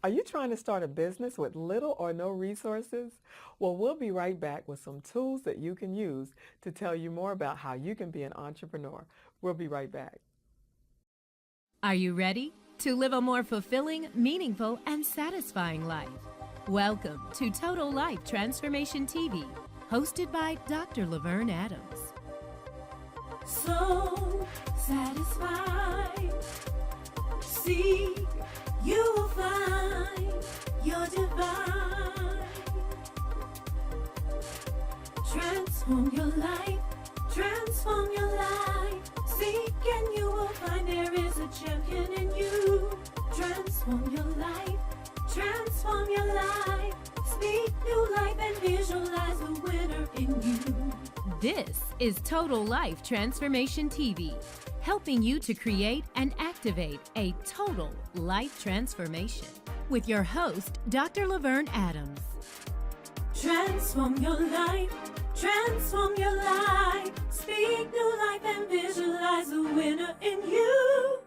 Are you trying to start a business with little or no resources? Well, we'll be right back with some tools that you can use to tell you more about how you can be an entrepreneur. We'll be right back. Are you ready to live a more fulfilling, meaningful, and satisfying life? Welcome to Total Life Transformation TV, hosted by Dr. LaVerne Adams. So satisfied, see, you will find your divine. Transform your life, transform your life. Seek and you will find there is a champion in you. Transform your life, transform your life. Speak new life and visualize the winner in you. This is Total Life Transformation TV, helping you to create and activate a total life transformation. With your host, Dr. LaVerne Adams. Transform your life, transform your life. Speak new life and visualize the winner in you.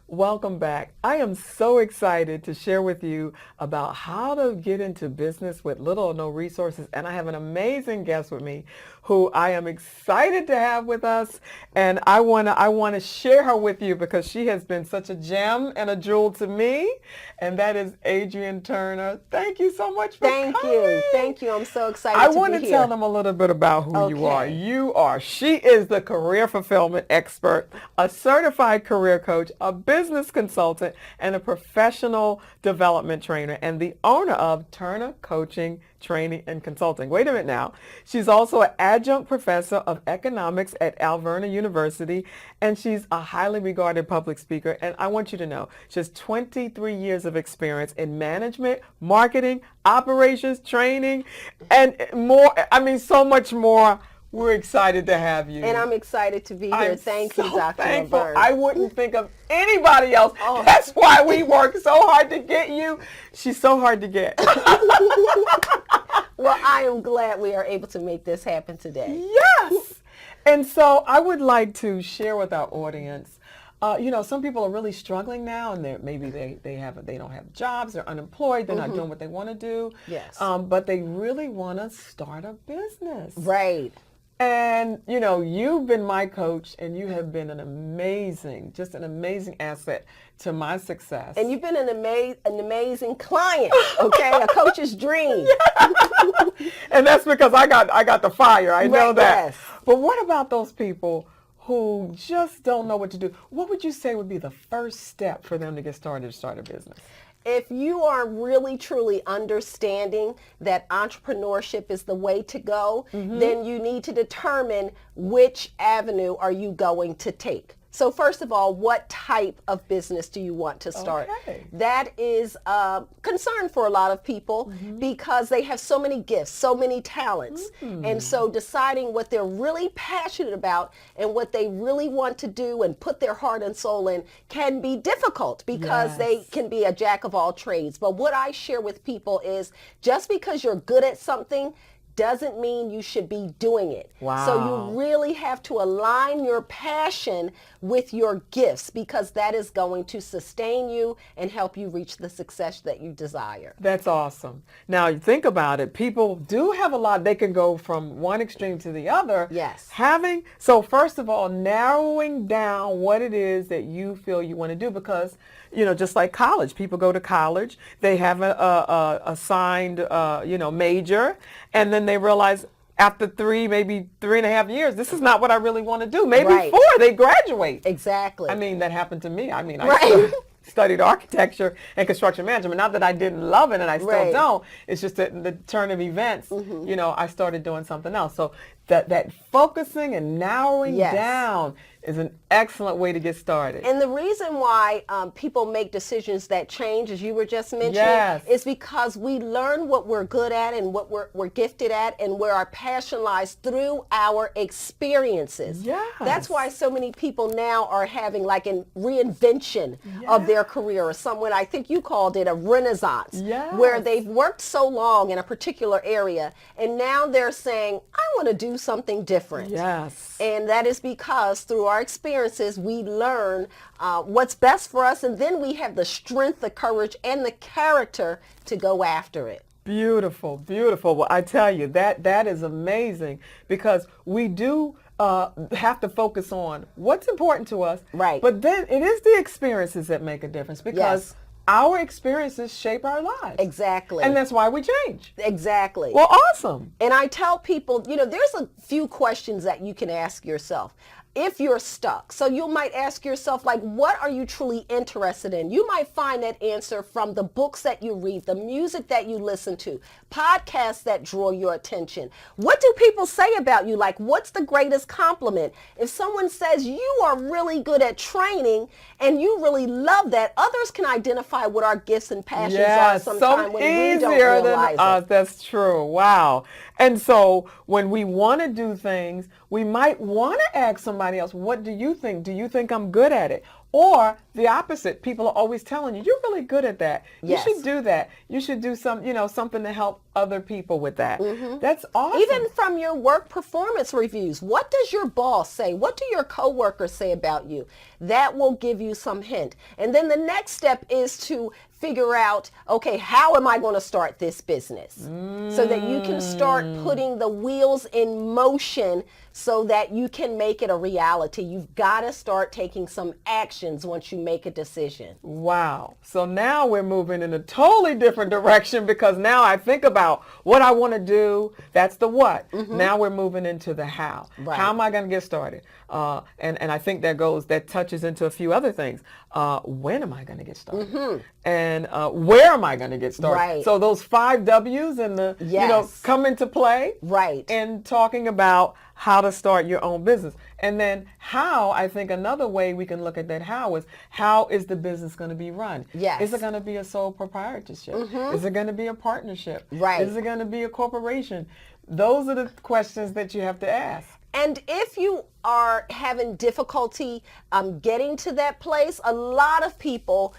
Welcome back. I am so excited to share with you about how to get into business with little or no resources. And I have an amazing guest with me who I am excited to have with us. And I want to share her with you because she has been such a gem and a jewel to me. And that is Adrienne Turner. Thank you so much for coming. Thank you. I'm so excited I to want be to here. tell them a little bit about who you are. She is the career fulfillment expert, a certified career coach, a business consultant, and a professional development trainer, and the owner of Turner Coaching, Training, and Consulting. Wait a minute now. She's also an adjunct professor of economics at LaVerne University, and she's a highly regarded public speaker. And I want you to know, she has 23 years of experience in management, marketing, operations, training, and more. I mean, so much more. We're excited to have you. And I'm excited to be here. Thank you, Dr. Thankful. LaVerne. I wouldn't think of anybody else. That's why we work so hard to get you. She's so hard to get. Well, I am glad we are able to make this happen today. Yes. And so I would like to share with our audience, some people are really struggling now, and maybe they don't have jobs, they're unemployed, they're not doing what they want to do. Yes. But they really want to start a business. Right. And, you've been my coach, and you have been an amazing asset to my success. And you've been an amazing client, okay? A coach's dream. And that's because I got the fire. I know that. Yes. But what about those people who just don't know what to do? What would you say would be the first step for them to get started to start a business? If you are really truly understanding that entrepreneurship is the way to go, then you need to determine which avenue are you going to take. So first of all, what type of business do you want to start? Okay. That is a concern for a lot of people because they have so many gifts, so many talents. And so deciding what they're really passionate about and what they really want to do and put their heart and soul in can be difficult because they can be a jack of all trades. But what I share with people is just because you're good at something doesn't mean you should be doing it. Wow. So you really have to align your passion with your gifts because that is going to sustain you and help you reach the success that you desire. That's awesome. Now, you think about it. People do have a lot. They can go from one extreme to the other. Yes. So first of all, narrowing down what it is that you feel you want to do because, just like college, people go to college, they have a assigned, major, and then they realize after maybe 3.5 years, this is not what I really want to do. Maybe 4, they graduate. Exactly. I mean, that happened to me. I mean, Right. studied architecture and construction management. Not that I didn't love it and I still don't. It's just that in the turn of events, I started doing something else. So that focusing and narrowing down is an excellent way to get started. And the reason why people make decisions that change, as you were just mentioning, is because we learn what we're good at and what we're gifted at and where our passion lies through our experiences. Yes. That's why so many people now are having like a reinvention of their career, or someone, I think you called it a renaissance, where they've worked so long in a particular area and now they're saying, I want to do do something different. Yes. And that is because through our experiences, we learn what's best for us, and then we have the strength, the courage, and the character to go after it. Beautiful, beautiful. Well, I tell you, that is amazing, because we do have to focus on what's important to us. Right. But then it is the experiences that make a difference, because Yes. our experiences shape our lives. Exactly. And that's why we change. Exactly. Well, awesome. And I tell people, there's a few questions that you can ask yourself if you're stuck. So you might ask yourself, like, what are you truly interested in? You might find that answer from the books that you read, the music that you listen to, podcasts that draw your attention. What do people say about you? Like, what's the greatest compliment? If someone says you are really good at training and you really love that, others can identify what our gifts and passions are sometimes when we don't realize it. That's true. Wow. And so when we want to do things, we might want to ask somebody else, what do you think? Do you think I'm good at it? Or the opposite. People are always telling you, you're really good at that. Yes. You should do that. You should do something to help other people with that. Mm-hmm. That's awesome. Even from your work performance reviews, what does your boss say? What do your coworkers say about you? That will give you some hint. And then the next step is to figure out, okay, how am I going to start this business? So that you can start putting the wheels in motion so that you can make it a reality. You've got to start taking some actions once you make a decision. Wow. So now we're moving in a totally different direction, because now I think about what I want to do. That's the what. Mm-hmm. Now we're moving into the how. Right. How am I going to get started? And I think that touches into a few other things. When am I going to get started? Mm-hmm. And where am I going to get started? Right. So those 5 W's and come into play. Right. In talking about how to start your own business. And then how, I think another way we can look at that how is the business going to be run? Yes. Is it going to be a sole proprietorship? Mm-hmm. Is it going to be a partnership? Right. Is it going to be a corporation? Those are the questions that you have to ask. And if you are having difficulty getting to that place, a lot of people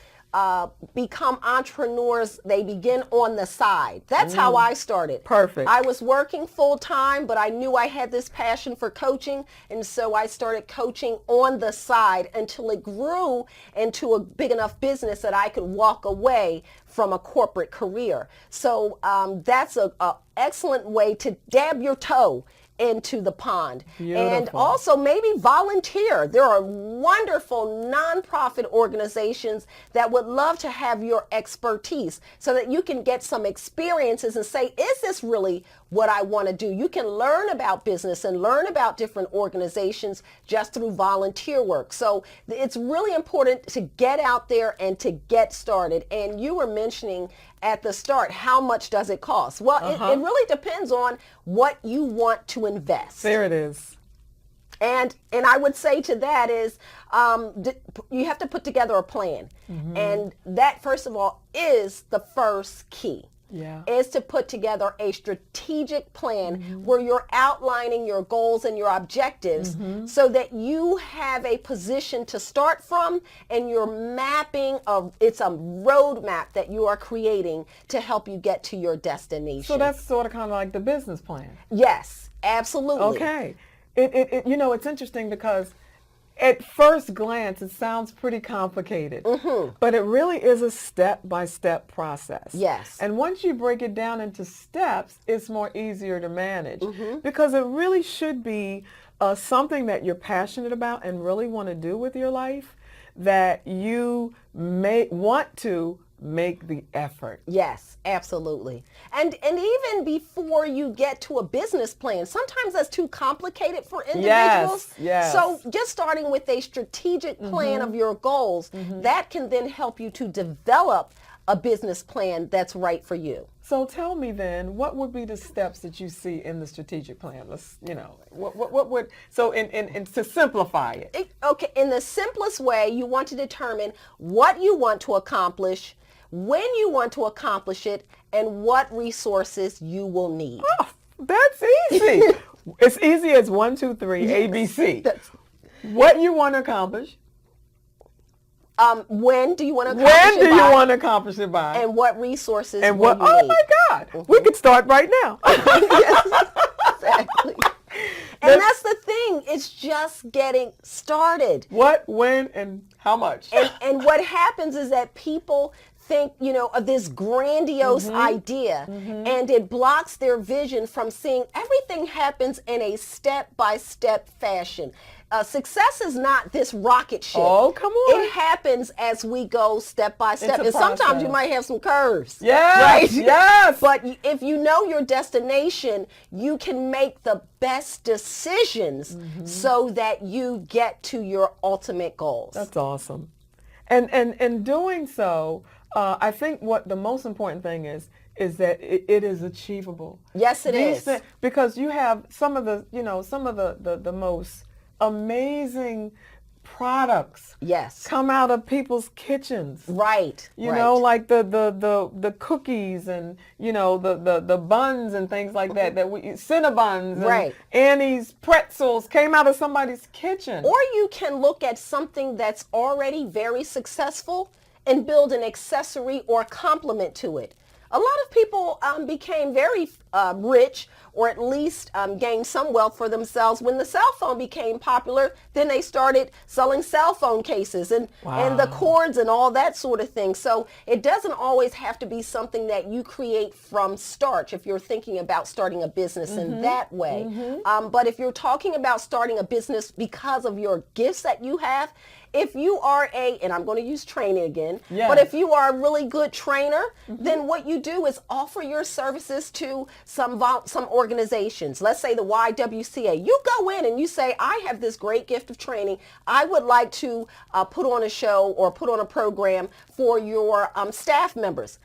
become entrepreneurs. They begin on the side. That's how I started. Perfect. I was working full time, but I knew I had this passion for coaching, and so I started coaching on the side until it grew into a big enough business that I could walk away from a corporate career. So that's a excellent way to dab your toe into the pond. Beautiful. And also maybe volunteer. There are wonderful nonprofit organizations that would love to have your expertise so that you can get some experiences and say, is this really what I want to do? You can learn about business and learn about different organizations just through volunteer work. So it's really important to get out there and to get started. And you were mentioning at the start, how much does it cost? Well, it really depends on what you want to invest. There it is. And I would say to that is you have to put together a plan. Mm-hmm. And that, first of all, is the first key. Yeah. Is to put together a strategic plan where you're outlining your goals and your objectives so that you have a position to start from, and you're mapping it's a roadmap that you are creating to help you get to your destination. So that's sort of kind of like the business plan. Yes, absolutely. Okay. It's interesting because at first glance, it sounds pretty complicated, but it really is a step-by-step process. Yes. And once you break it down into steps, it's more easier to manage because it really should be something that you're passionate about and really want to do with your life, that you may want to make the effort. Yes, absolutely. And even before you get to a business plan, sometimes that's too complicated for individuals. Yes. So just starting with a strategic plan of your goals, that can then help you to develop a business plan that's right for you. So tell me then, what would be the steps that you see in the strategic plan? What would, so in to simplify it. Okay, in the simplest way, you want to determine what you want to accomplish, when you want to accomplish it, and what resources you will need. Oh, that's easy. It's easy as 1, 2, 3, ABC. What you want to accomplish. When do you want to accomplish it by? When do you want to accomplish it by? And what resources and will what? you Oh need? my God, we could start right now. Yes, exactly. And that's the thing. It's just getting started. What, when, and how much? And what happens is that people think, of this grandiose idea, and it blocks their vision from seeing everything happens in a step-by-step fashion. Success is not this rocket ship. Oh, come on. It happens as we go step by step. It's a And sometimes process. you might have some curves. Yes, right? yes. But if you know your destination, you can make the best decisions so that you get to your ultimate goals. That's awesome. And doing so, I think what the most important thing is that it is achievable. Yes, it is. Because you have some of the most amazing products come out of people's kitchens. Right. You know, like the cookies and, the buns and things like that Cinnabons and Annie's pretzels came out of somebody's kitchen. Or you can look at something that's already very successful and build an accessory or complement to it. A lot of people became very rich, or at least gained some wealth for themselves when the cell phone became popular. Then they started selling cell phone cases and the cords and all that sort of thing. So it doesn't always have to be something that you create from start if you're thinking about starting a business in that way. But if you're talking about starting a business because of your gifts that you have, if you are and I'm going to use training again, but if you are a really good trainer, then what you do is offer your services to some organizations. Let's say the YWCA. You go in and you say, I have this great gift of training. I would like to put on a show or put on a program for your staff members.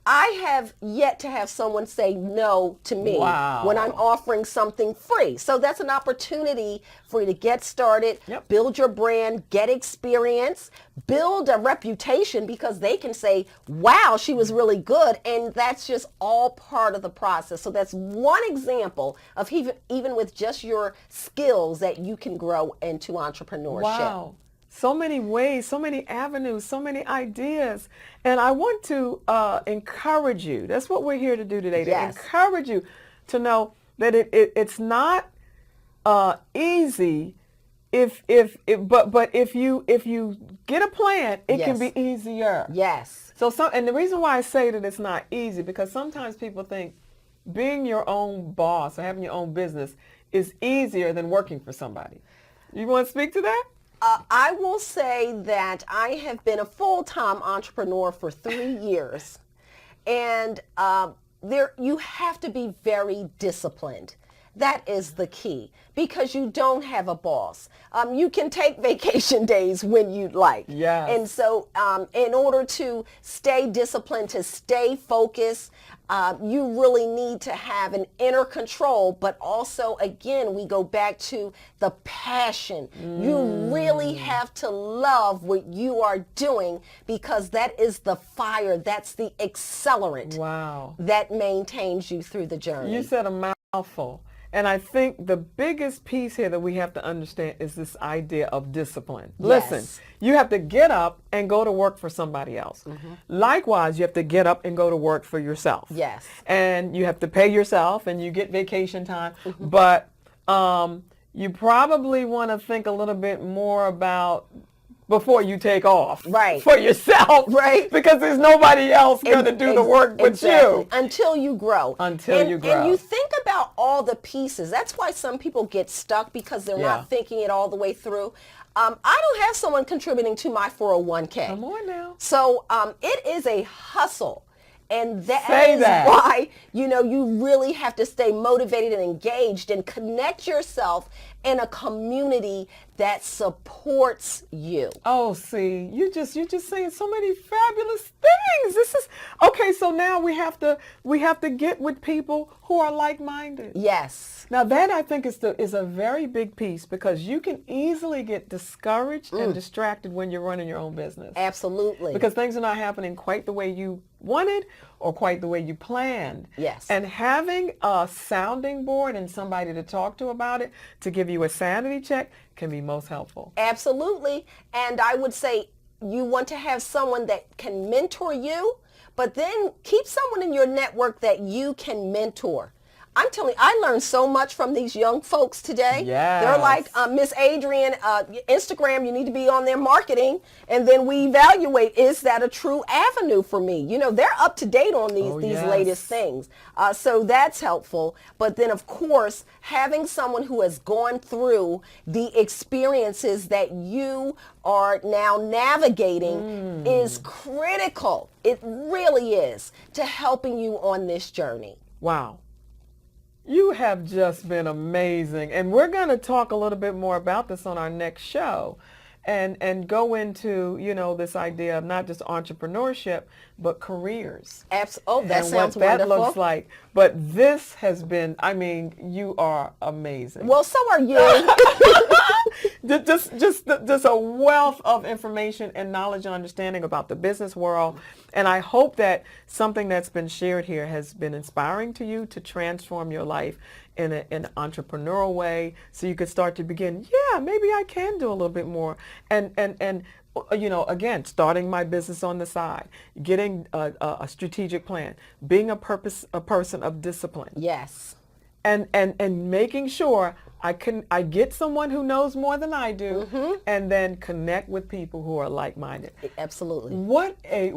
I have yet to have someone say no to me when I'm offering something free. So that's an opportunity for you to get started, build your brand, get experience, build a reputation, because they can say, wow, she was really good. And that's just all part of the process. So that's one example of even with just your skills that you can grow into entrepreneurship. Wow. So many ways, so many avenues, so many ideas. And I want to encourage you. That's what we're here to do today, to encourage you to know that it's not easy but if you get a plan, it can be easier. Yes. And the reason why I say that it's not easy, because sometimes people think being your own boss or having your own business is easier than working for somebody. You want to speak to that? I will say that I have been a full-time entrepreneur for 3 years, and you have to be very disciplined. That is the key, because you don't have a boss. You can take vacation days when you'd like. Yes. And so in order to stay disciplined, to stay focused, you really need to have an inner control, but also, again, we go back to the passion. You really have to love what you are doing, because that is the fire, that's the accelerant that maintains you through the journey. You said a mouthful. And I think the biggest piece here that we have to understand is this idea of discipline. Listen, you have to get up and go to work for somebody else. Likewise, you have to get up and go to work for yourself. Yes. And you have to pay yourself, and you get vacation time. But you probably want to think a little bit more about before you take off for yourself, because there's nobody else going to do the work but you. Until you grow. You grow. And you think about all the pieces. That's why some people get stuck, because they're not thinking it all the way through. I don't have someone contributing to my 401k. Come on now. So it is a hustle. And that is why, you really have to stay motivated and engaged and connect yourself in a community that supports you. Oh, see, you're just saying so many fabulous things. This is okay. So now we have to get with people who are like-minded. Yes. Now that, I think, is a very big piece, because you can easily get discouraged and distracted when you're running your own business. Absolutely. Because things are not happening quite the way you wanted or quite the way you planned. Yes. And having a sounding board and somebody to talk to about it, to give you a sanity check, can be most helpful. Absolutely. And I would say you want to have someone that can mentor you, but then keep someone in your network that you can mentor. I'm telling you, I learned so much from these young folks today. Yes. They're like, Miss Adrian, Instagram, you need to be on their marketing. And then we evaluate, is that a true avenue for me? You know, they're up to date on these yes. latest things. So that's helpful. But then, of course, having someone who has gone through the experiences that you are now navigating is critical. It really is, to helping you on this journey. Wow. You have just been amazing. And we're going to talk a little bit more about this on our next show and go into, you know, this idea of not just entrepreneurship, but careers. Oh, that and sounds what that wonderful. looks like. But this has been, I mean, you are amazing. Well, so are you. Just a wealth of information and knowledge and understanding about the business world. And I hope that something that's been shared here has been inspiring to you to transform your life in an entrepreneurial way, so you could start to begin, yeah, maybe I can do a little bit more. And you know, again, starting my business on the side, getting a strategic plan, being a person of discipline. Yes. And making sure I get someone who knows more than I do, and then connect with people who are like-minded. Absolutely. What a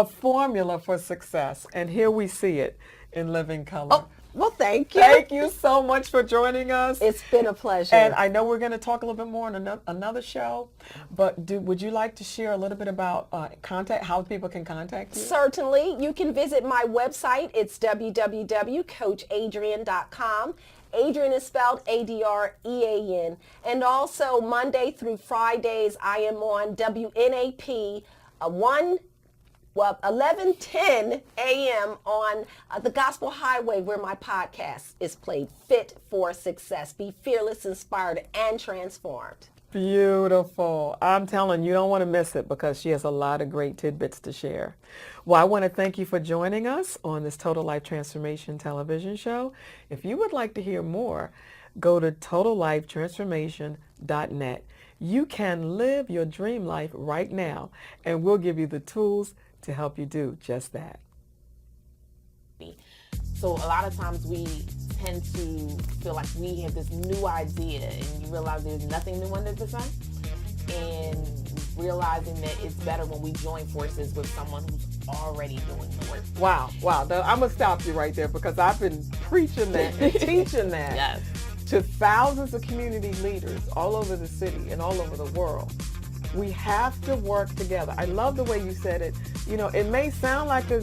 formula for success. And here we see it in living color. Oh, well, thank you. Thank you so much for joining us. It's been a pleasure. And I know we're going to talk a little bit more on another show, but would you like to share a little bit about how people can contact you? Certainly. You can visit my website. It's www.coachadrian.com. Adrian is spelled Adrean. And also Monday through Fridays, I am on WNAP 11:10 a.m. on the Gospel Highway, where my podcast is played, Fit for Success. Be fearless, inspired, and transformed. Beautiful. I'm telling you, you don't want to miss it, because she has a lot of great tidbits to share. Well, I want to thank you for joining us on this Total Life Transformation television show. If you would like to hear more, go to totallifetransformation.net. You can live your dream life right now, and we'll give you the tools to help you do just that. So a lot of times we tend to feel like we have this new idea, and you realize there's nothing new under the sun, and realizing that it's better when we join forces with someone who's already doing the work. Wow. I'm going to stop you right there, because I've been preaching that and teaching that Yes. to thousands of community leaders all over the city and all over the world. We have to work together. I love the way you said it. You know, it may sound like a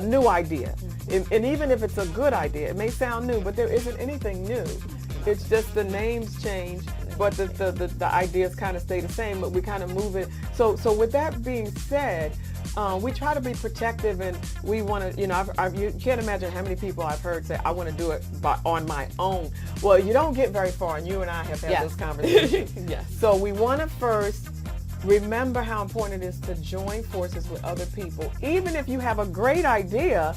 new idea. And even if it's a good idea, it may sound new, but there isn't anything new. It's just the names change, but the ideas kind of stay the same, but we kind of move it. So with that being said, we try to be protective, and we want to, you know, you can't imagine how many people I've heard say, I want to do it on my own. Well, you don't get very far, and you and I have had Yes. this conversation. Yes. So we want to first remember how important it is to join forces with other people. Even if you have a great idea,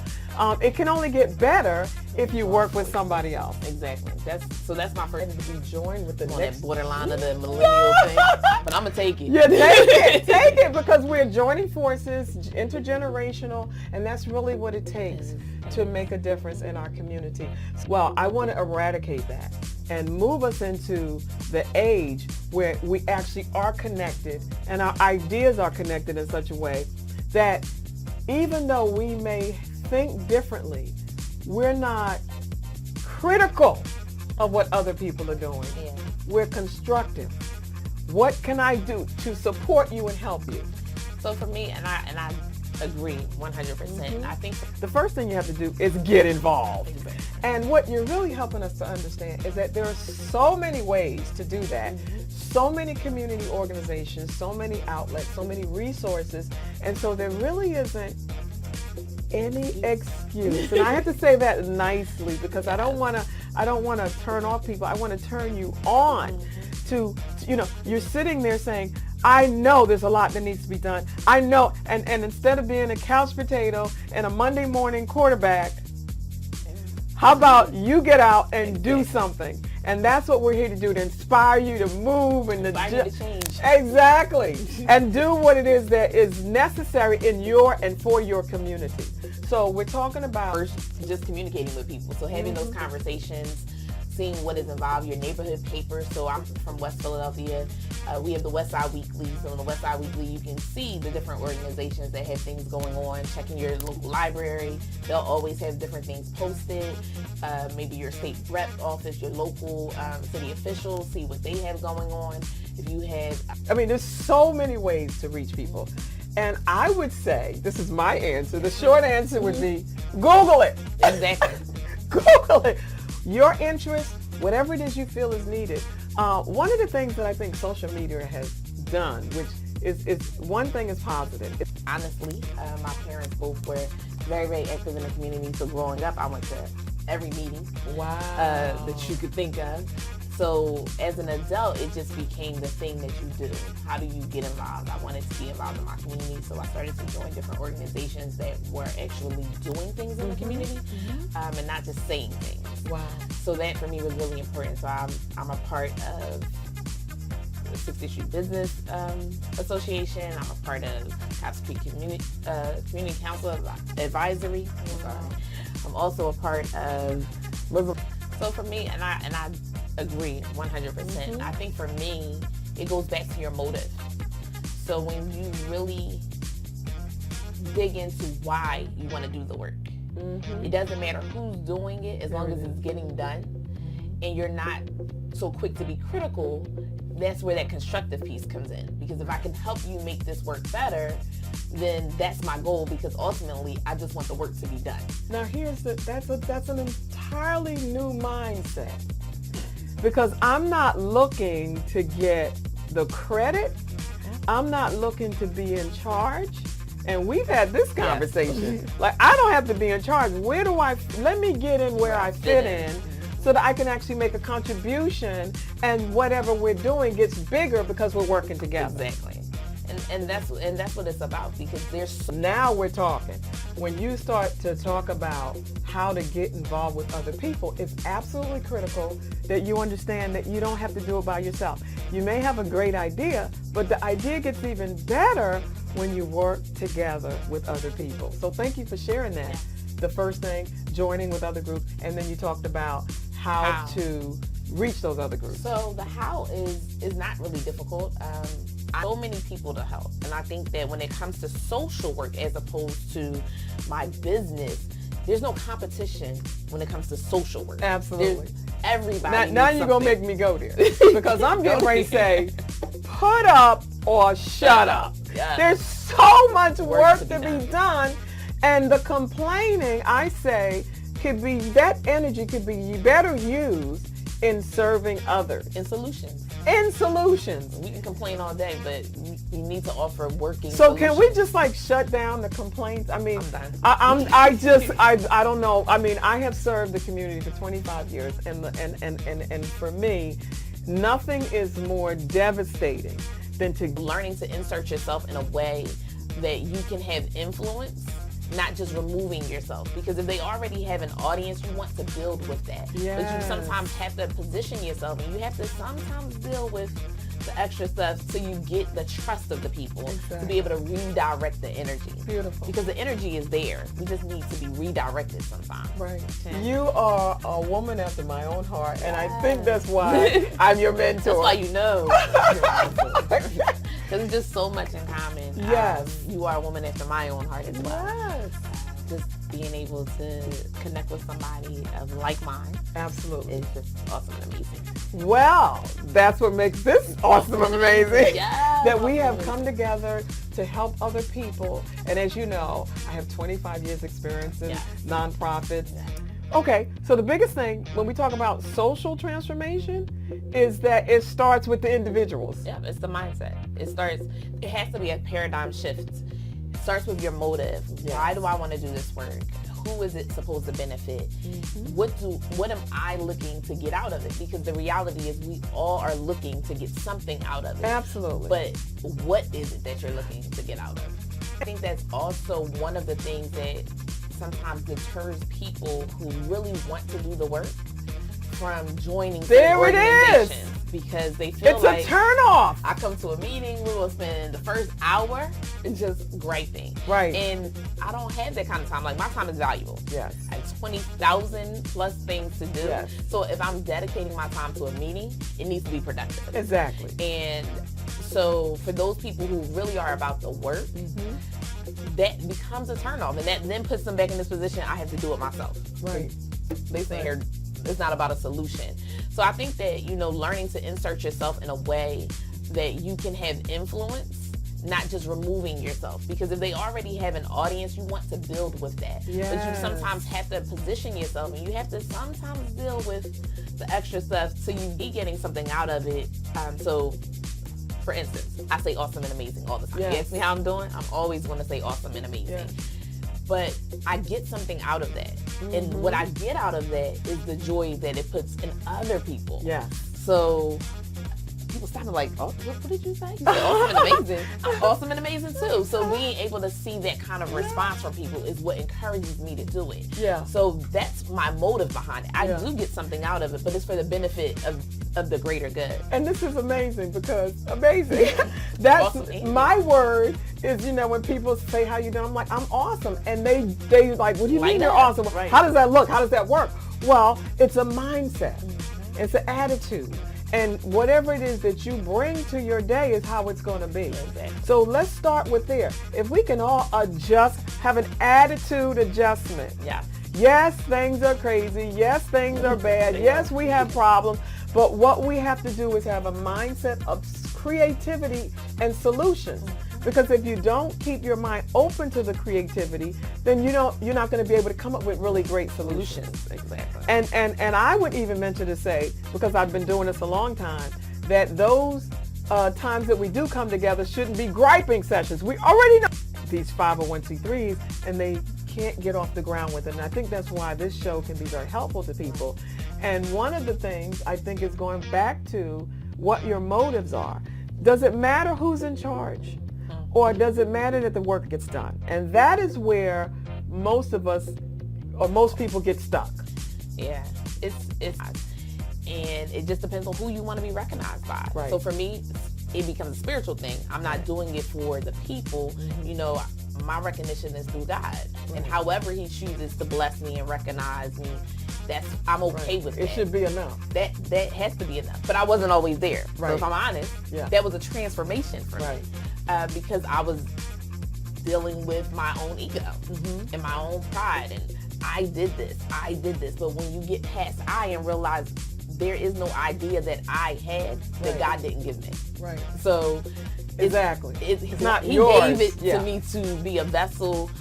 it can only get better if you work with somebody else. Exactly. That's my first. And to be joined with the On next that borderline of the millennial thing, but I'm gonna take it. Yeah, take it, because we're joining forces, intergenerational, and that's really what it takes to make a difference in our community. Well, I want to eradicate that and move us into the age where we actually are connected and our ideas are connected in such a way that even though we may think differently, we're not critical of what other people are doing. Yeah. We're constructive. What can I do to support you and help you? So for me, and I agree 100%. I think The first thing you have to do is get involved. And what you're really helping us to understand is that there are so many ways to do that. So many community organizations, so many outlets, so many resources. And so there really isn't any excuse. And I have to say that nicely, because I don't want to turn off people. I want to turn you on to, you know, you're sitting there saying, I know there's a lot that needs to be done. I know, and instead of being a couch potato and a Monday morning quarterback, how about you get out and do something? And that's what we're here to do, to inspire you to move and Inspire you to change. Exactly. And do what it is that is necessary in your and for your community. So we're talking about First, just communicating with people. So having those conversations, seeing what is involved, your neighborhood paper. So I'm from West Philadelphia. We have the West Side Weekly. So in the West Side Weekly, you can see the different organizations that have things going on. Checking your local library. They'll always have different things posted. Maybe your state rep office, your local city officials, see what they have going on. If you have... I mean, there's so many ways to reach people. And I would say, this is my answer, the short answer would be, Google it. Exactly. Google it. Your interest, whatever it is you feel is needed. One of the things that I think social media has done, which is one thing is positive. Honestly, my parents both were very, very active in the community. So growing up, I went to every meeting that you could think of. So as an adult, it just became the thing that you do. How do you get involved? I wanted to be involved in my community, so I started to join different organizations that were actually doing things in the community, and not just saying things. Wow. So that for me was really important. So I'm a part of the 60th Street Business Association. I'm a part of Cops Creek Community Council Advisory. I'm also a part of River. So for me, and I agree 100%. I think for me, it goes back to your motive. So when you really dig into why you want to do the work, it doesn't matter who's doing it as long as it's getting done, and you're not so quick to be critical. That's where that constructive piece comes in, because if I can help you make this work better, then that's my goal, because ultimately I just want the work to be done. Now that's an entirely new mindset, because I'm not looking to get the credit. I'm not looking to be in charge. And we've had this conversation. Like, I don't have to be in charge. Let me get in where I fit in, so that I can actually make a contribution, and whatever we're doing gets bigger because we're working together. Exactly. And that's what it's about, because now we're talking. When you start to talk about how to get involved with other people, it's absolutely critical that you understand that you don't have to do it by yourself. You may have a great idea, but the idea gets even better when you work together with other people. So thank you for sharing that. Yeah. The first thing, joining with other groups, and then you talked about how to reach those other groups. So the how is not really difficult. So many people to help, and I think that when it comes to social work as opposed to my business, there's no competition when it comes to social work. Absolutely. Everybody. Now you're gonna make me go there, because I'm getting ready to say, put up or shut up. Yes. There's so much work to be done, and the complaining, I say, that energy could be better used in serving others. In solutions. We can complain all day, but we need to offer working So solutions. Can we just like shut down the complaints? I mean, I'm done. I don't know. I mean, I have served the community for 25 years, and for me, nothing is more devastating than learning to insert yourself in a way that you can have influence, not just removing yourself. Because if they already have an audience, you want to build with that. Yes. But you sometimes have to position yourself, and you have to sometimes deal with the extra stuff so you get the trust of the people to be able to redirect the energy. Beautiful. Because the energy is there. We just need to be redirected sometimes. Right. You are a woman after my own heart, and I think that's why I'm your mentor. That's why you know. Because it's just so much in common. Yes. You are a woman after my own heart as well. Yes. Just being able to connect with somebody of like mind. Absolutely. It's just awesome and amazing. Well, that's what makes this awesome and amazing. Yes, that we have come together to help other people. And as you know, I have 25 years experience in nonprofits. Yes. Okay, so the biggest thing when we talk about social transformation is that it starts with the individuals. Yeah, it's the mindset. It has to be a paradigm shift. It starts with your motive. Yes. Why do I want to do this work? Who is it supposed to benefit? What am I looking to get out of it? Because the reality is we all are looking to get something out of it. Absolutely. But what is it that you're looking to get out of? I think that's also one of the things that sometimes deters people who really want to do the work from joining There it organizations is. because they feel It's like a turnoff. I come to a meeting, we will spend the first hour just griping. Right. And I don't have that kind of time. Like, my time is valuable. Yes. I have 20,000 plus things to do. Yes. So if I'm dedicating my time to a meeting, it needs to be productive. Exactly. And so for those people who really are about the work, that becomes a turnoff. And that then puts them back in this position, I have to do it myself. Right. They say here, it's not about a solution. So I think that, learning to insert yourself in a way that you can have influence, not just removing yourself. Because if they already have an audience, you want to build with that. But you Yes. sometimes have to position yourself, and you have to sometimes deal with the extra stuff so you be getting something out of it. So, for instance, I say awesome and amazing all the time. Yes. You ask me how I'm doing, I'm always going to say awesome and amazing. Yes. But I get something out of that. And what I get out of that is the joy that it puts in other people. Yeah. So people stop and like, oh, what did you say? You said awesome and amazing. I'm awesome and amazing too. So being able to see that kind of response from people is what encourages me to do it. Yeah. So that's my motive behind it. I Yeah. do get something out of it, but it's for the benefit of the greater good. And this is amazing because amazing. That's Awesome. my word is, when people say how you doing, I'm like, I'm awesome. And they like, what do you Light mean you're up. awesome? Right. How does that look? How does that work? Well, it's a mindset. It's an attitude. And whatever it is that you bring to your day is how it's going to be. Exactly. So let's start with there. If we can all have an attitude adjustment. Yeah. Yes, things are crazy. Yes, things are bad. Yes, we have problems. But what we have to do is have a mindset of creativity and solutions. Because if you don't keep your mind open to the creativity, then you're not going to be able to come up with really great solutions. Exactly. And I would even venture to say, because I've been doing this a long time, that those times that we do come together shouldn't be griping sessions. We already know these 501c3s, and they can't get off the ground with it. And I think that's why this show can be very helpful to people. And one of the things I think is going back to what your motives are. Does it matter who's in charge? Or does it matter that the work gets done? And that is where most of us, or most people, get stuck. Yeah, it's and it just depends on who you want to be recognized by. Right. So for me, it becomes a spiritual thing. I'm not doing it for the people. My recognition is through God, and however He chooses to bless me and recognize me, I'm okay with that. It should be enough. That has to be enough. But I wasn't always there. Right. So if I'm honest, Yeah. that was a transformation for Right. me. Because I was dealing with my own ego and my own pride, and I did this. But when you get past I and realize there is no idea that I had that Right. God didn't give me. Right. So Exactly. it's not He yours. gave it Yeah. to me to be a vessel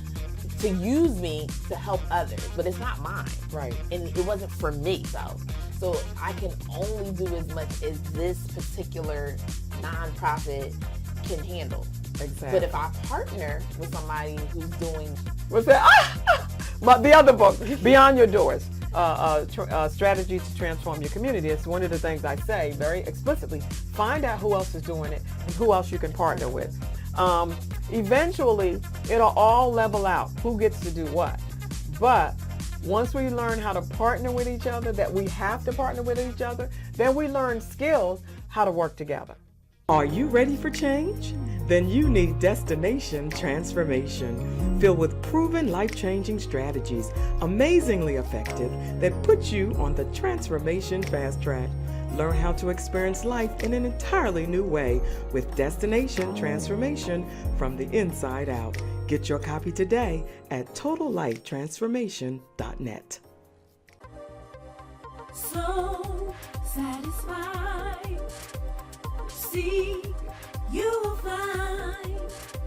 to use me to help others, but it's not mine. Right. And it wasn't for me, so I can only do as much as this particular nonprofit can handle. Exactly. But if I partner with somebody who's doing, What's that? But the other book, Beyond Your Doors, Strategies to Transform Your Community. It's one of the things I say very explicitly. Find out who else is doing it and who else you can partner with. Eventually, it'll all level out who gets to do what. But once we learn how to partner with each other, that we have to partner with each other, then we learn skills how to work together. Are you ready for change? Then you need Destination Transformation, filled with proven life-changing strategies, amazingly effective, that put you on the transformation fast track. Learn how to experience life in an entirely new way with Destination Transformation from the inside out. Get your copy today at totallifetransformation.net. So satisfied. See, you will find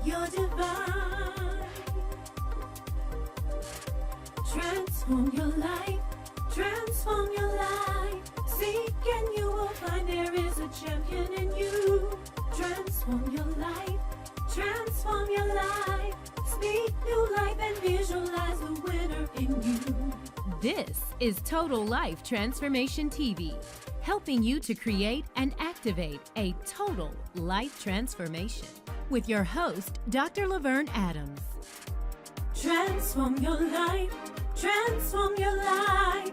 your divine. Transform your life. Transform your life. Seek and you will find there is a champion in you. Transform your life. Transform your life. Speak new life and visualize the winner in you. This is Total Life Transformation TV, helping you to create and activate a total life transformation. With your host, Dr. LaVerne Adams. Transform your life. Transform your life.